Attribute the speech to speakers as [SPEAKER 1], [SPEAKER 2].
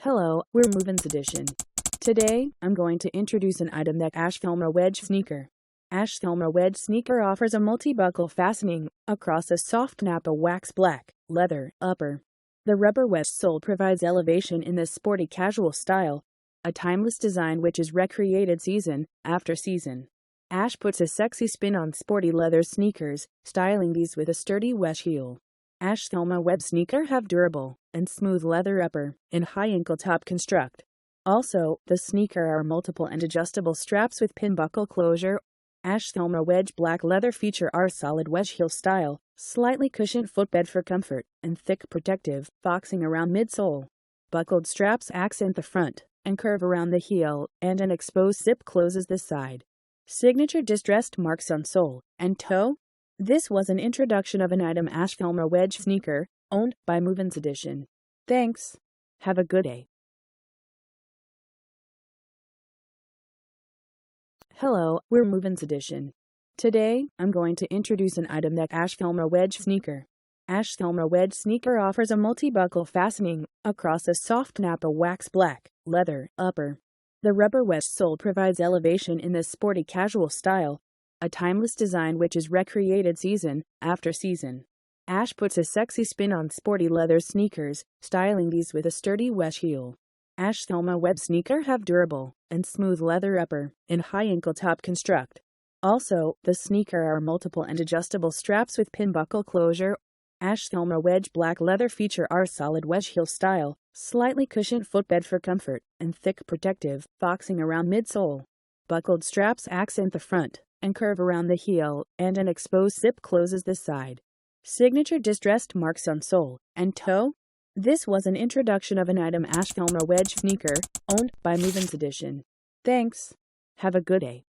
[SPEAKER 1] Hello, we're MovinsEdition. Today, I'm going to introduce an item that Thelma Wedge sneaker. Thelma Wedge sneaker offers a multi-buckle fastening across a soft Napa wax black leather upper. The rubber wedge sole provides elevation in this sporty casual style, a timeless design which is recreated season after season. Puts a sexy spin on sporty leather sneakers, styling these with a sturdy wedge heel. Thelma Wedge sneaker have durable and smooth leather upper and high ankle top construct. Also, the sneaker are multiple and adjustable straps with pin buckle closure. Thelma Wedge black leather feature are solid wedge heel style, slightly cushioned footbed for comfort, and thick protective boxing around midsole. Buckled straps accent the front and curve around the heel, and an exposed zip closes the side. Signature distressed marks on sole and toe. This was an introduction of an item Thelma Wedge sneaker, owned by MovinsEdition. Thanks. Have a good day. Hello, we're MovinsEdition. Today, I'm going to introduce an item that Thelma Wedge sneaker. Thelma Wedge sneaker offers a multi-buckle fastening across a soft Napa wax black leather upper. The rubber wedge sole provides elevation in this sporty casual style, a timeless design which is recreated season after season. Puts a sexy spin on sporty leather sneakers, styling these with a sturdy wedge heel. Thelma Wedge sneaker have durable and smooth leather upper and high ankle top construct. Also, the sneaker are multiple and adjustable straps with pin buckle closure. Thelma Wedge black leather feature are solid wedge heel style, slightly cushioned footbed for comfort, and thick protective boxing around midsole. Buckled straps accent the front and curve around the heel, and an exposed zip closes the side. Signature distressed marks on sole and toe. This was an introduction of an item Thelma Wedge sneaker, owned by MovinsEdition. Thanks. Have a good day.